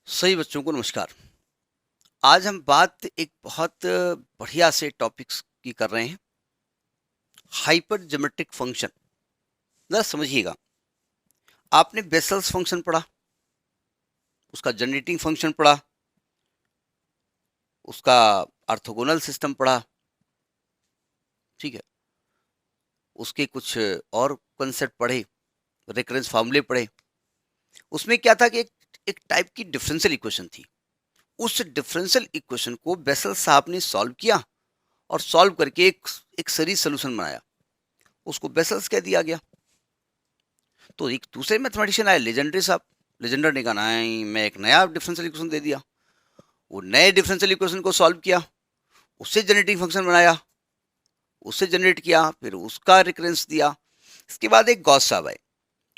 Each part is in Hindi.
सही बच्चों को नमस्कार। आज हम बात एक बहुत बढ़िया से टॉपिक्स की कर रहे हैं। Hyper geometric function. जरा समझिएगा। आपने बेसल्स फंक्शन पढ़ा, उसका जनरेटिंग फंक्शन पढ़ा, उसका ऑर्थोगोनल सिस्टम पढ़ा, ठीक है। उसके कुछ और कंसेप्ट पढ़े, रेकरेंस फार्मूले पढ़े। उसमें क्या था कि एक टाइप की डिफरेंशियल इक्वेशन थी। उस डिफरेंशियल इक्वेशन को बेसल साहब ने सॉल्व किया और सॉल्व करके एक सीरीज सोल्यूशन बनाया। उसको बेसल्स कह दिया गया। तो एक दूसरे मैथमेटिशियन आए, लेजेंडरी साहब। लेजेंडर ने कहा नहीं, मैं एक नया डिफरेंशियल इक्वेशन दे दिया। वो नए डिफरेंशियल इक्वेशन को सॉल्व किया, उससे जनरेटिंग फंक्शन बनाया, उससे जनरेट किया, फिर उसका रिकरेंस दिया। इसके बाद एक गॉस साहब आए।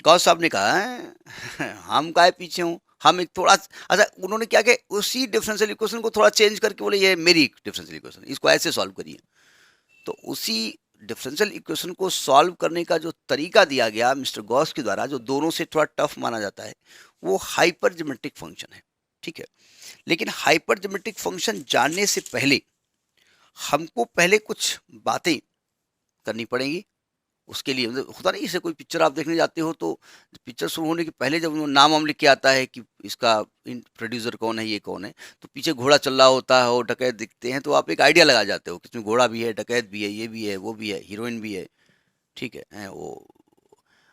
गॉस साहब ने कहा हम काहे पीछे हूँ, हम एक थोड़ा अच्छा, उन्होंने क्या किया, उसी डिफरेंशियल इक्वेशन को थोड़ा चेंज करके बोले ये मेरी डिफरेंशियल इक्वेशन, इसको ऐसे सॉल्व करिए। तो उसी डिफरेंशियल इक्वेशन को सॉल्व करने का जो तरीका दिया गया मिस्टर गॉस के द्वारा, जो दोनों से थोड़ा टफ माना जाता है, वो हाइपर ज्योमेट्रिक फंक्शन है। ठीक है। लेकिन हाइपर ज्योमेट्रिक फंक्शन जानने से पहले हमको पहले कुछ बातें करनी पड़ेंगी। उसके लिए मतलब होता नहीं, जैसे कोई पिक्चर आप देखने जाते हो तो पिक्चर शुरू होने के पहले जब वो नाम वाम लिख के आता है कि इसका प्रोड्यूसर कौन है, ये कौन है, तो पीछे घोड़ा चल रहा होता है और डकैत दिखते हैं, तो आप एक आइडिया लगा जाते हो कि इसमें घोड़ा भी है, डकैत भी है, ये भी है, वो भी है, हीरोइन भी है। ठीक है, वो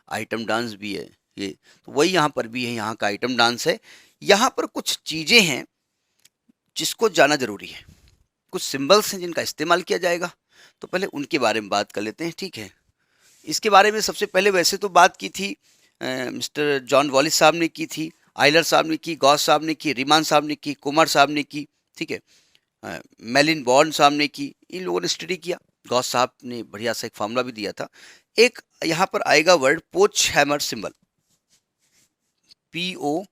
आइटम डांस भी है। ये तो वही यहाँ पर भी है, यहाँ का आइटम डांस है। यहाँ पर कुछ चीजें हैं जिसको जाना जरूरी है, कुछ सिंबल्स हैं जिनका इस्तेमाल किया जाएगा। तो पहले उनके बारे में बात कर लेते हैं। ठीक है। इसके बारे में सबसे पहले वैसे तो बात की थी मिस्टर जॉन वॉलिस साहब ने की थी, आइलर साहब ने की, गॉस साहब ने की, रिमान साहब ने की, कुमार साहब ने की। ठीक है। मेलिन बॉर्न साहब ने की। इन लोगों ने स्टडी किया। गॉस साहब ने बढ़िया सा एक फार्मूला भी दिया था। एक यहाँ पर आएगा वर्ड पोच हैमर सिंबल, POCHAMER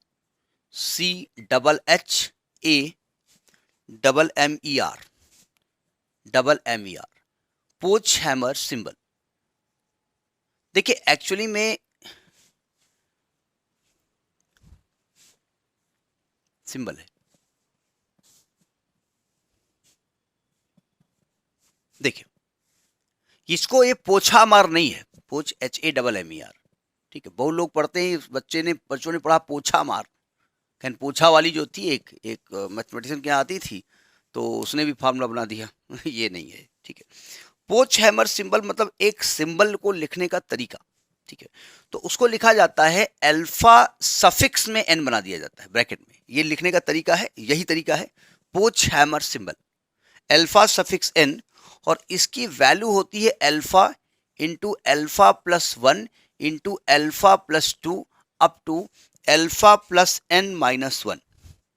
पोच हैमर सिंबल। देखिए एक्चुअली में सिंबल है। देखिए इसको ये पोछा मार नहीं है, पोच HAMMER। ठीक है। बहुत लोग पढ़ते हैं, बच्चों ने पढ़ा पोछा मार। खैर पोछा वाली जो थी एक एक मैथमेटिशियन के यहाँ आती थी, तो उसने भी फार्मूला बना दिया। ये नहीं है। ठीक है। पोच हैमर सिंबल मतलब एक सिंबल को लिखने का तरीका। ठीक है। तो उसको लिखा जाता है अल्फा सफिक्स में एन बना दिया जाता है ब्रैकेट में। ये लिखने का तरीका है, यही तरीका है Pochhammer symbol, alpha suffix n. और इसकी वैल्यू होती है alpha into alpha plus one into alpha plus two up to alpha plus n minus one.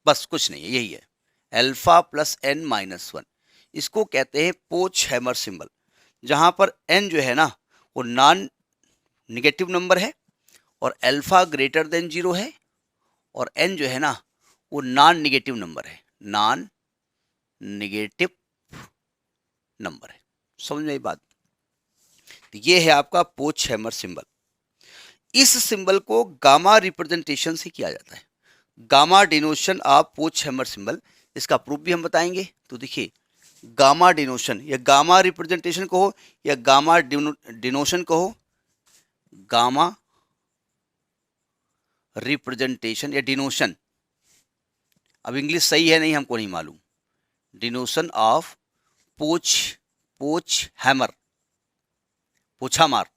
बस कुछ नहीं है, यही है alpha plus n minus one. इसको कहते हैं पोच हैमर सिंबल, जहां पर एन जो है ना वो नॉन निगेटिव नंबर है और अल्फा ग्रेटर देन जीरो है, और एन जो है ना वो नॉन निगेटिव नंबर है, नॉन निगेटिव नंबर है। समझ में आई बात? तो ये है आपका पोच हैमर सिंबल। इस सिंबल को गामा रिप्रेजेंटेशन से किया जाता है, गामा डिनोशन ऑफ पोच हैमर सिंबल। इसका प्रूफ भी हम बताएंगे। तो देखिए गामा डिनोशन या गामा रिप्रेजेंटेशन कहो या गामा डिनोशन कहो, गामा रिप्रेजेंटेशन या डिनोशन, अब इंग्लिश सही है नहीं हमको नहीं मालूम। डिनोशन ऑफ पोच पोच हैमर, पोछा मार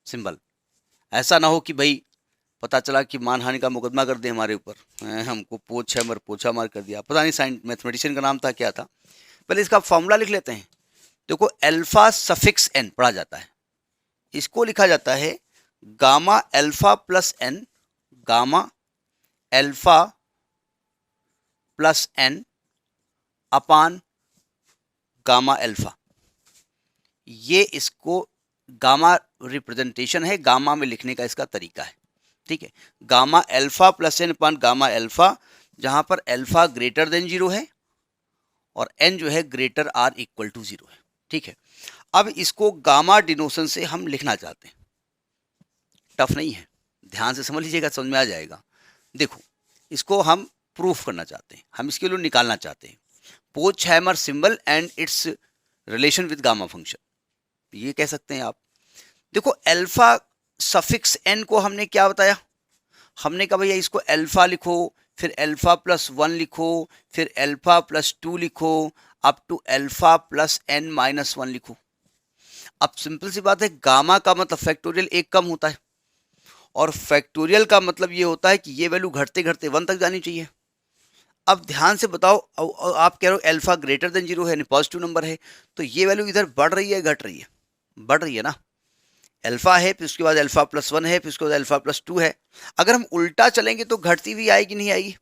सिंबल। ऐसा ना हो कि भाई पता चला कि मानहानि का मुकदमा कर दे हमारे ऊपर, हमको पोछ हैमर पोछा मार कर दिया, पता नहीं साइंस मैथमेटिशियन का नाम था क्या था। पहले इसका फॉर्मूला लिख लेते हैं। देखो अल्फा सफिक्स एन पढ़ा जाता है, इसको लिखा जाता है gamma alpha plus N, gamma alpha plus N upon gamma alpha. ये इसको गामा रिप्रेजेंटेशन है, गामा में लिखने का इसका तरीका है। ठीक है। Gamma alpha plus N upon gamma alpha, जहां पर अल्फा ग्रेटर देन जीरो है और एन जो है greater or equal to zero है। ठीक है। अब इसको गामा डिनोशन से हम लिखना चाहते हैं। टफ नहीं है, ध्यान से समझ लीजिएगा, समझ में आ जाएगा। देखो इसको हम प्रूफ करना चाहते हैं, हम इसके लिए निकालना चाहते हैं, Pochhammer symbol and its relation with gamma function, ये कह सकते हैं आप। देखो अल्फा सफिक्स एन को हमने क्या बताया, हमने कहा भैया इसको अल्फा लिखो, फिर अल्फा प्लस 1 लिखो, फिर अल्फा प्लस 2 लिखो, up to alpha plus n minus 1 लिखो। अब सिंपल सी बात है, गामा का मतलब फैक्टोरियल एक कम होता है, और फैक्टोरियल का मतलब ये होता है कि ये वैल्यू घटते घटते 1 तक जानी चाहिए। अब ध्यान से बताओ, आप कह रहे हो अल्फा ग्रेटर देन 0 है, यानी पॉजिटिव नंबर है, तो ये वैल्यू इधर बढ़ रही है घट रही है? बढ़ रही है ना। अल्फा है, फिर उसके बाद अल्फा प्लस 1 है, फिर उसके बाद अल्फा प्लस 2 है। अगर हम उल्टा चलेंगे तो घटती हुई आएगी नहीं आएगी?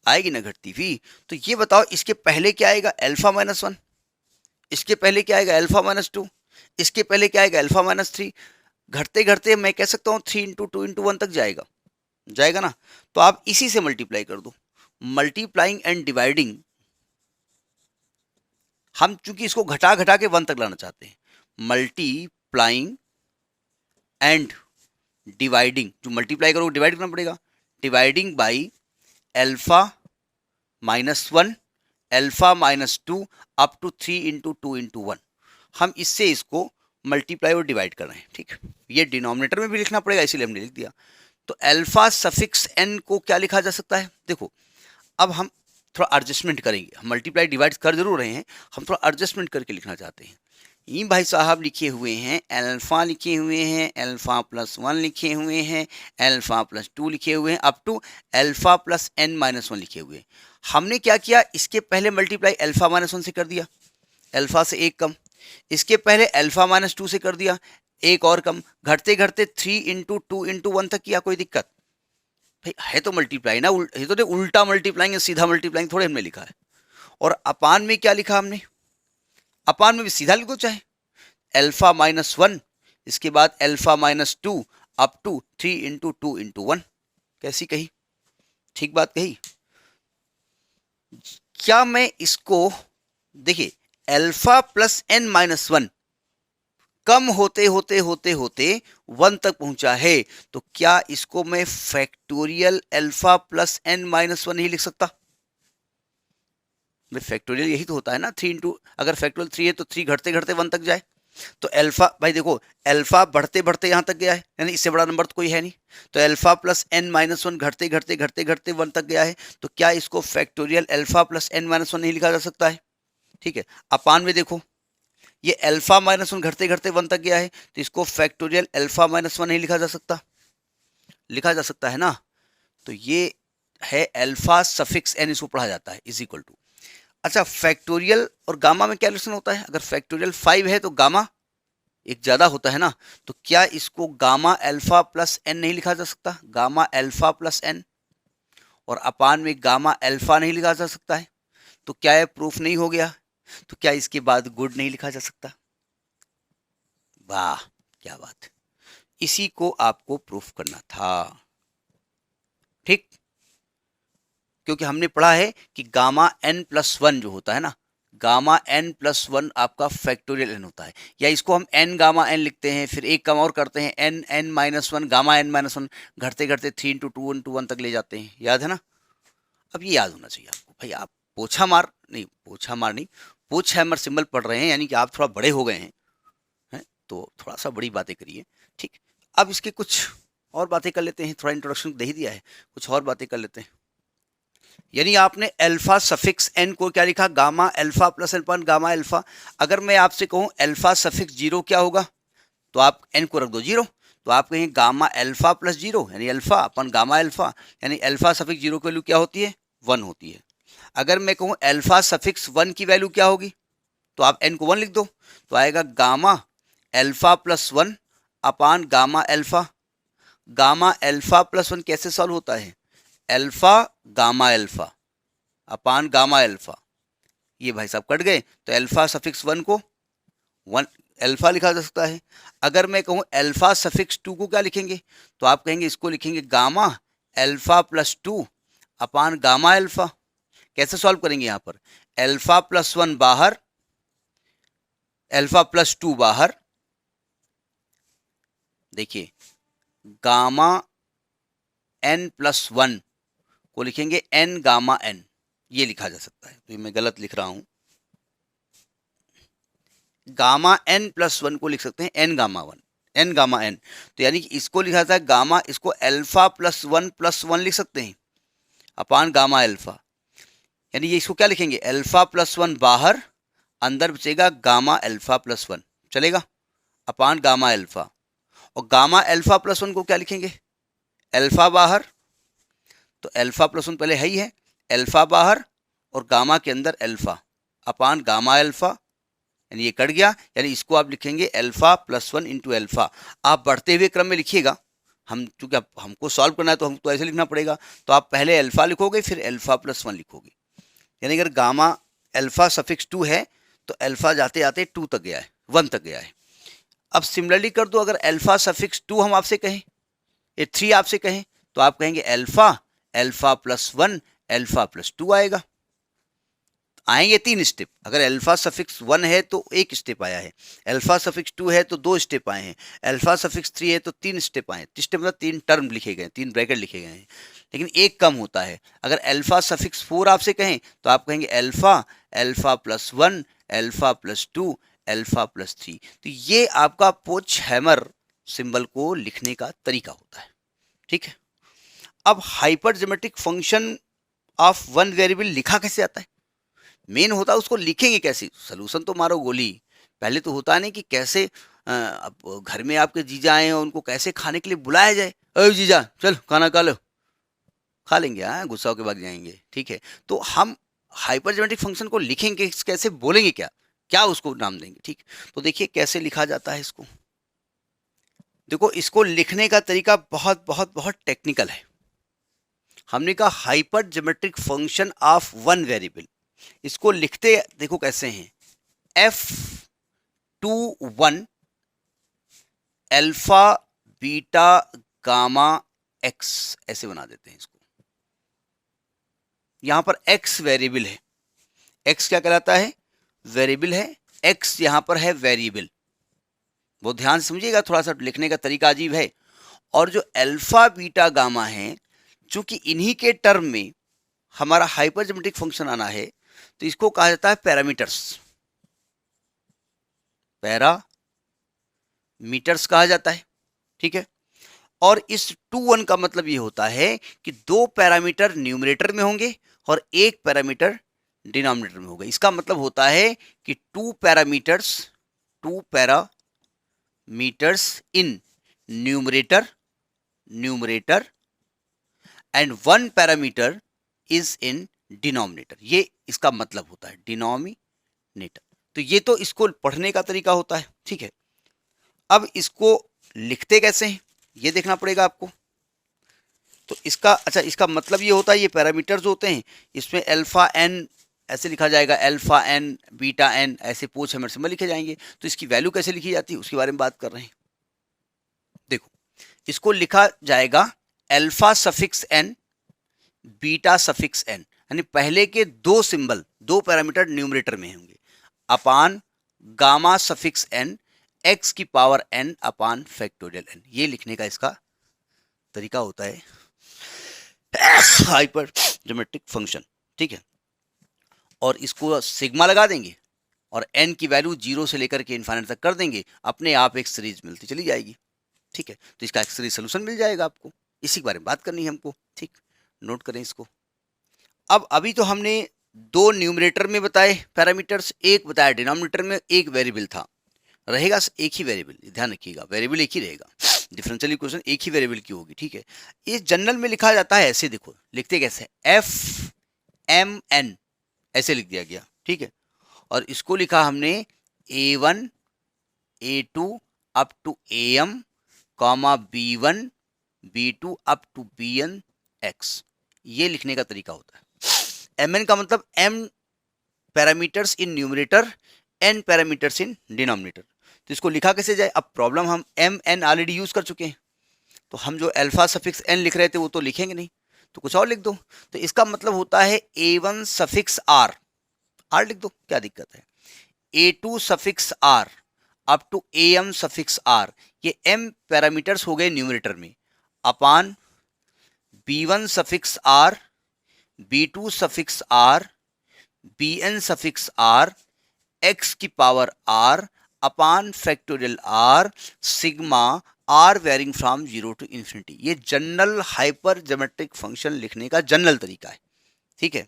आएगी ना घटती हुई। तो ये बताओ इसके पहले क्या आएगा, अल्फा माइनस 1, इसके पहले क्या आएगा, अल्फा माइनस 2, इसके पहले क्या आएगा, अल्फा माइनस 3। घटते घटते मैं कह सकता हूँ 3 इंटू 2 इंटू 1 तक जाएगा, जाएगा ना। तो आप इसी से मल्टीप्लाई कर दो, मल्टीप्लाइंग एंड डिवाइडिंग। हम चूंकि इसको घटा घटा के 1 तक लाना चाहते हैं, मल्टीप्लाइंग एंड डिवाइडिंग, जो मल्टीप्लाई करोगे डिवाइड करना पड़ेगा, dividing by alpha minus 1 alpha minus 2 up to 3 into 2 into 1। हम इससे इसको मल्टीप्लाई और डिवाइड कर रहे हैं, ठीक। ये डिनोमिनेटर में भी लिखना पड़ेगा, इसीलिए हमने लिख दिया। तो अल्फा सफिक्स एन को क्या लिखा जा सकता है, देखो अब हम थोड़ा एडजस्टमेंट करेंगे, हम मल्टीप्लाई डिवाइड कर जरूर रहे हैं, हम थोड़ा एडजस्टमेंट करके लिखना चाहते हैं। ये भाई साहब लिखे हुए हैं, अल्फा लिखे हुए हैं, अल्फा प्लस 1 लिखे हुए हैं, अल्फा प्लस 2 लिखे हुए हैं, up to alpha plus n minus 1 लिखे हुए हैं। हमने क्या किया, इसके पहले मल्टीप्लाई अल्फा माइनस 1 से कर दिया, अल्फा से एक कम, इसके पहले अल्फा माइनस 2 से कर दिया, एक और कम, घटते घटते 3 इंटू 2 इंटू 1 तक किया। कोई दिक्कत भाई, है तो मल्टीप्लाई ना, ये तो उल्टा मल्टीप्लाइंग है, सीधा मल्टीप्लाइंग थोड़े हमने लिखा है। और अपान में क्या लिखा हमने, अपान में भी सीधा लिखो, चाहे अल्फा माइनस 1, इसके बाद alpha minus 2 up to 3 into 2 into 1। कैसी कही, ठीक बात कही। क्या मैं इसको, देखिए अल्फा प्लस n माइनस 1 कम होते होते होते होते 1 तक पहुंचा है, तो क्या इसको मैं factorial alpha plus n minus 1 नहीं लिख सकता? फैक्टोरियल यही तो होता है ना, 3 इंटू, अगर फैक्टोरियल 3 है तो 3 घटते घटते 1 तक जाए। तो अल्फा, भाई देखो अल्फा बढ़ते बढ़ते यहां तक गया है, यानी इससे बड़ा नंबर तो कोई है नहीं। तो अल्फा प्लस n माइनस 1 घटते घटते घटते घटते 1 तक गया है, तो क्या इसको factorial alpha plus n minus 1 नहीं लिखा जा सकता है? ठीक है। अपान में देखो, ये अल्फा माइनस 1 घटते घटते 1 तक गया है, तो इसको फैक्टोरियल अल्फा माइनस 1 नहीं लिखा जा सकता? लिखा जा सकता है ना। तो ये है अल्फा सफिक्स n, इसको पढ़ा जाता है इज इक्वल टू। अच्छा, फैक्टोरियल और गामा में क्या रिलेशन होता है? अगर फैक्टोरियल 5 है तो गामा एक ज्यादा होता है ना, तो क्या इसको गामा अल्फा प्लस n नहीं लिखा जा सकता? गामा अल्फा प्लस n, और अपान में गामा अल्फा नहीं लिखा जा सकता है, तो क्या यह प्रूफ नहीं हो गया? तो क्या इसके बाद गुड नहीं लिखा जा सकता? वाह क्या बात, इसी को आपको प्रूफ करना था, ठीक। क्योंकि हमने पढ़ा है कि गामा n प्लस 1 जो होता है ना, गामा n प्लस 1 आपका फैक्टोरियल n होता है, या इसको हम n गामा n लिखते हैं, फिर एक कम और करते हैं n n minus 1 gamma n minus 1, घटते घटते 3 इंटू 2 इंटू 1 तक ले जाते हैं, याद है ना। अब ये याद होना चाहिए आपको भाई, आप पोछा मार नहीं, पोच हैमर सिंबल पढ़ रहे हैं, यानी कि आप थोड़ा बड़े हो गए हैं, तो थोड़ा सा बड़ी बातें करिए, ठीक। अब इसके कुछ और बातें कर लेते हैं, थोड़ा इंट्रोडक्शन दे ही दिया है, कुछ और बातें कर लेते हैं। यानी आपने अल्फा सफिक्स n को क्या लिखा, gamma alpha plus alpha gamma alpha. अगर मैं आपसे कहूं अल्फा सफिक्स 0 क्या होगा, तो आप n को रख दो 0, तो आप कहें गामा अल्फा प्लस 0, यानी अल्फा अपन गामा अल्फा, यानी अल्फा सफिक्स 0 की वैल्यू क्या होती है, 1 होती है। अगर मैं कहूं अल्फा सफिक्स 1 की वैल्यू क्या होगी, तो आप n को 1 लिख दो, तो आएगा gamma alpha plus 1 upon gamma alpha. Gamma alpha plus 1 कैसे सॉल्व होता है, alpha gamma alpha upon gamma alpha, ये भाई साहब कट गए, तो अल्फा सफिक्स 1 को 1 अल्फा लिखा जा सकता है। अगर मैं कहूं अल्फा सफिक्स 2 को क्या लिखेंगे, तो आप कहेंगे इसको लिखेंगे गामा अल्फा प्लस 2 अपान गामा अल्फा। कैसे सॉल्व करेंगे, यहां पर अल्फा प्लस 1 बाहर, अल्फा प्लस 2 बाहर, देखिए गामा n प्लस 1 को लिखेंगे n गामा n, ये लिखा जा सकता है। तो ये मैं गलत लिख रहा हूं, गामा n प्लस 1 को लिख सकते हैं n gamma 1, n gamma n। तो यानी कि इसको लिखा जाता है गामा, इसको अल्फा प्लस 1 लिख सकते हैं अपान गामा अल्फा। यानी ये इसको क्या लिखेंगे, अल्फा प्लस 1 बाहर, अंदर बचेगा गामा अल्फा प्लस 1, चलेगा, अपान गामा अल्फा। और गामा अल्फा प्लस 1 को क्या लिखेंगे, अल्फा बाहर, तो अल्फा प्लस 1 पहले है ही है, अल्फा बाहर और गामा के अंदर अल्फा, अपान गामा अल्फा, यानी ये कट गया। यानी इसको आप लिखेंगे अल्फा प्लस 1 इंटू अल्फा। आप बढ़ते हुए क्रम में लिखिएगा, हम चूंकि हमको सॉल्व करना है तो हमको ऐसे लिखना पड़ेगा। तो आप पहले अल्फा लिखोगे फिर अल्फा प्लस 1 लिखोगे। यानी अगर गामा अल्फा सफिक्स 2 है तो अल्फा जाते जाते 2 तक गया है, 1 तक गया है। अब सिमिलरली कर दो, अगर अल्फा सफिक्स 2 हम आपसे कहें, ये 3 आपसे कहें, तो आप कहेंगे alpha, alpha plus 1, alpha plus 2 आएगा। आएंगे 3 स्टेप। अगर अल्फा सफिक्स 1 है तो 1 स्टेप आया है, अल्फा सफिक्स 2 है तो 2 स्टेप आए हैं, अल्फा सफिक्स 3 है तो 3 स्टेप आए हैं। 3 स्टेप मतलब 3 टर्म लिखे गए, 3 ब्रैकेट लिखे गए हैं, लेकिन एक कम होता है। अगर अल्फा सफिक्स 4 आपसे कहें तो आप कहेंगे alpha, alpha plus 1, alpha plus 2, alpha plus 3। तो ये आपका पोच हैमर सिंबल को लिखने का तरीका होता है, ठीक है। अब हाइपरज्योमेट्रिक फंक्शन ऑफ वन वेरिएबल लिखा कैसे आता है, मेन होता है उसको लिखेंगे कैसे। सोल्यूशन तो मारो गोली, पहले तो होता नहीं कि कैसे अब घर में आपके जीजा आए और उनको कैसे खाने के लिए बुलाया जाए, अरे जीजा चल खाना खा लो, खा लेंगे, हाँ गुस्सा होकर भाग जाएंगे, ठीक है। तो हम हाइपरज्योमेट्रिक फंक्शन को लिखेंगे कैसे, बोलेंगे क्या, क्या उसको नाम देंगे, ठीक। तो देखिए कैसे लिखा जाता है इसको। देखो इसको लिखने का तरीका बहुत बहुत बहुत टेक्निकल है। हमने कहा हाइपरज्योमेट्रिक फंक्शन ऑफ वन वेरिएबल, इसको लिखते देखो कैसे हैं, F21 alpha beta gamma x, ऐसे बना देते हैं इसको। यहां पर x वेरिएबल है, x क्या कहलाता है, वेरिएबल है, x यहां पर है वेरिएबल। वो ध्यान से समझिएगा, थोड़ा सा लिखने का तरीका अजीब है। और जो अल्फा बीटा गामा है, चूंकि इन्हीं के टर्म में हमारा हाइपरज्योमेट्रिक फंक्शन आना है, तो इसको कहा जाता है पैरामीटर्स, पैरामीटर्स कहा जाता है, ठीक है। और इस 2 1 का मतलब ये होता है कि 2 पैरामीटर न्यूमरेटर में होंगे और 1 पैरामीटर डिनोमिनेटर में होगा। इसका मतलब होता है कि 2 parameters in numerator and 1 parameter is in denominator, ये इसका मतलब होता है डिनोमिनेटर। तो ये तो इसको पढ़ने का तरीका होता है, ठीक है। अब इसको लिखते कैसे हैं ये देखना पड़ेगा आपको। तो इसका अच्छा, इसका मतलब ये होता है, ये पैरामीटर्स होते हैं, इसमें अल्फा एन ऐसे लिखा जाएगा, अल्फा एन बीटा एन ऐसे पोच हैमर सिंबल लिखे जाएंगे। तो इसकी वैल्यू कैसे लिखी जाती है उसके बारे में बात कर रहे हैं। देखो इसको लिखा जाएगा alpha suffix n beta suffix n, यानी पहले के 2 सिंबल 2 पैरामीटर न्यूमरेटर में होंगे, अपान गामा सफिक्स एन एक्स की पावर एन अपान फैक्टोरियल एन। ये लिखने का इसका तरीका होता है हाइपरज्योमेट्रिक फंक्शन, ठीक है। और इसको सिग्मा लगा देंगे और एन की वैल्यू 0 से लेकर के इन्फाइनाइट तक कर देंगे, अपने आप एक सीरीज मिलती चली जाएगी, ठीक है। तो इसका एक सीरीज सोल्यूशन मिल जाएगा आपको। इसी के बारे में बात करनी है हमको, ठीक, नोट करें इसको। अब अभी तो हमने 2 न्यूमरेटर में बताए पैरामीटर्स, एक बताया डिनोमिनेटर में, एक वेरिएबल था, रहेगा एक ही वेरिएबल, ध्यान रखिएगा वेरिएबल एक ही रहेगा, डिफरेंशियल इक्वेशन एक ही वेरिएबल की होगी, ठीक है। ये जनरल में लिखा जाता है ऐसे, देखो लिखते कैसे, एफ एम एन ऐसे लिख दिया गया, ठीक है। और इसको लिखा हमने A1 A2 up to AM comma B1 B2 up to BN X, ये लिखने का तरीका होता है। MN का मतलब M parameters in numerator, N parameters in denominator. तो इसको लिखा कैसे जाए, अब प्रॉब्लम हम MN ऑलरेडी यूज कर चुके हैं, तो हम जो अल्फा सफिक्स n लिख रहे थे वो तो लिखेंगे नहीं, तो कुछ और लिख दो। तो इसका मतलब होता है A1 सफिक्स R, R लिख दो, क्या दिक्कत है। A2 suffix R up to AM suffix R, ये M पैरामीटर्स हो गए न्यूमरेटर में, upon B1 suffix R, B2 suffix R, Bn suffix R, x की power r upon factorial r sigma r varying from 0 to infinity. ये जनरल हाइपर ज्योमेट्रिक फंक्शन लिखने का जनरल तरीका है, ठीक है।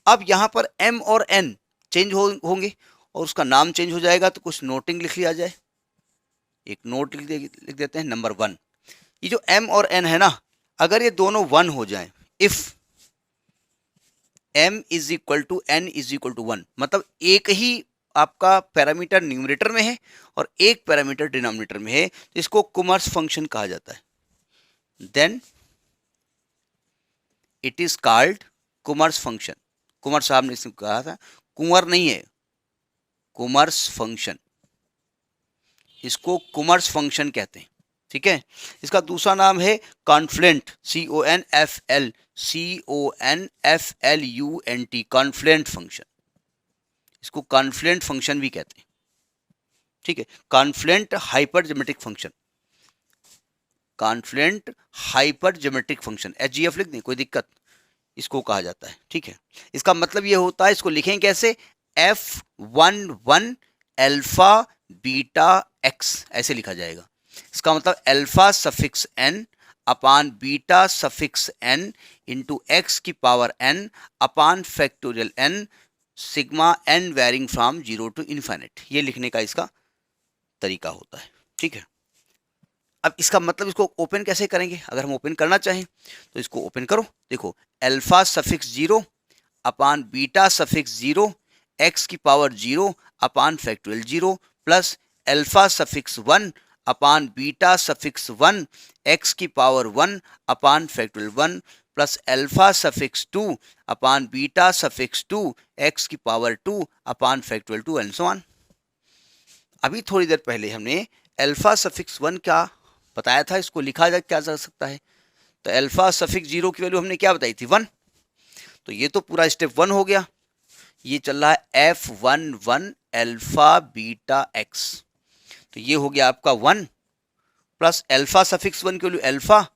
अब यहां पर m और n चेंज होंगे और उसका नाम चेंज हो जाएगा, तो कुछ नोटिंग लिख लिया जाए। एक नोट लिख देते हैं, नंबर 1, ये जो m और n है ना, अगर ये दोनों 1 हो जाए, if m is equal to n is equal to 1, मतलब एक ही आपका पैरामीटर न्यूमरेटर में है और एक पैरामीटर डिनोमिनेटर में है, तो इसको कुमर्स फंक्शन कहा जाता है। Then it is called Kummer's function. Kumar साहब ने इसमें कहा था, कुंवर नहीं है, कुमर्स फंक्शन, इसको कुमर्स फंक्शन कहते हैं, ठीक है। इसका दूसरा नाम है कॉन्फ्लेंट, CONFLUNT, कॉन्फ्लेंट फंक्शन, इसको कॉन्फ्लेंट फंक्शन भी कहते हैं, ठीक है। Confluent hypergeometric function, confluent hypergeometric function, HGF लिख दें, कोई दिक्कत, इसको कहा जाता है, ठीक है। इसका मतलब ये होता है, इसको लिखें कैसे, F11 अल्फा बीटा x, ऐसे लिखा जाएगा। इसका मतलब alpha suffix n upon beta suffix n into x की power n upon factorial n sigma n varying from 0 to infinite, ये लिखने का इसका तरीका होता है, ठीक है। अब इसका मतलब इसको ओपन कैसे करेंगे, अगर हम ओपन करना चाहें तो इसको ओपन करो, देखो अल्फा सफिक्स 0 अपान बीटा सफिक्स 0 x की पावर 0 अपान factorial 0 plus alpha suffix 1 upon beta suffix 1 x की पावर 1 अपान फैक्टोरियल 1 प्लस अल्फा सफिक्स 2 अपान बीटा सफिक्स 2 x की power 2 upon factorial 2 and so on. अभी थोड़ी देर पहले हमने अल्फा सफिक्स 1 क्या बताया था, इसको लिखा क्या जा सकता है, तो अल्फा सफिक्स 0 की वैल्यू हमने क्या बताई थी, 1। तो ये तो पूरा स्टेप 1 हो गया। ये चल रहा है F11 अल्फा बीटा x, तो ये हो गया आपका 1 प्लस अल्फा सफिक्स 1 की value alpha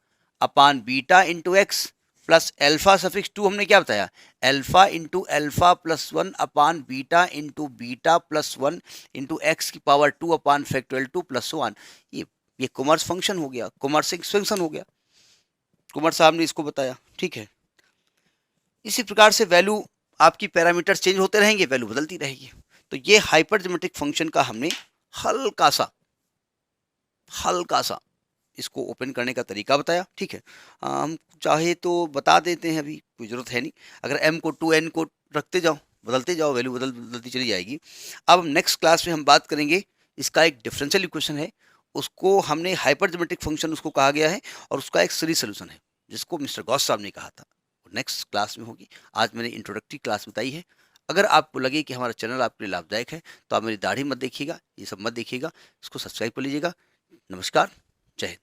upon beta into x plus alpha suffix 2 हमने क्या बताया, alpha into alpha plus 1 upon beta into beta plus 1 into x की पावर 2 अपान फैक्टोरियल 2 प्लस 1। ये कुमर्स फंक्शन हो गया, कुमर्स फंक्शन हो गया, कुमार साहब ने इसको बताया, ठीक है। इसी प्रकार से वैल्यू आपकी पैरामीटर्स चेंज होते रहेंगे, वैल्यू बदलती रहेगी। तो ये हाइपर ज्योमेट्रिक फंक्शन का हमने हल्का सा इसको ओपन करने का तरीका बताया, ठीक है। हम चाहे तो बता देते हैं, अभी कोई ज़रूरत है नहीं, अगर m को 2n को रखते जाओ, बदलते जाओ, वैल्यू बदलती चली जाएगी। अब नेक्स्ट क्लास में हम बात करेंगे, इसका एक डिफरेंशियल इक्वेशन है, उसको हमने हाइपर ज्योमेट्रिक फंक्शन उसको कहा गया है, और उसका एक सीरीज सोल्यूशन है जिसको मिस्टर गॉस साहब ने कहा था, नेक्स्ट क्लास में होगी। आज मैंने इंट्रोडक्टरी क्लास बताई है। अगर आपको लगे कि हमारा चैनल आपके लिए लाभदायक है तो आप मेरी दाढ़ी मत देखिएगा, ये सब मत देखिएगा, इसको सब्सक्राइब कर लीजिएगा। नमस्कार, जय हिंद।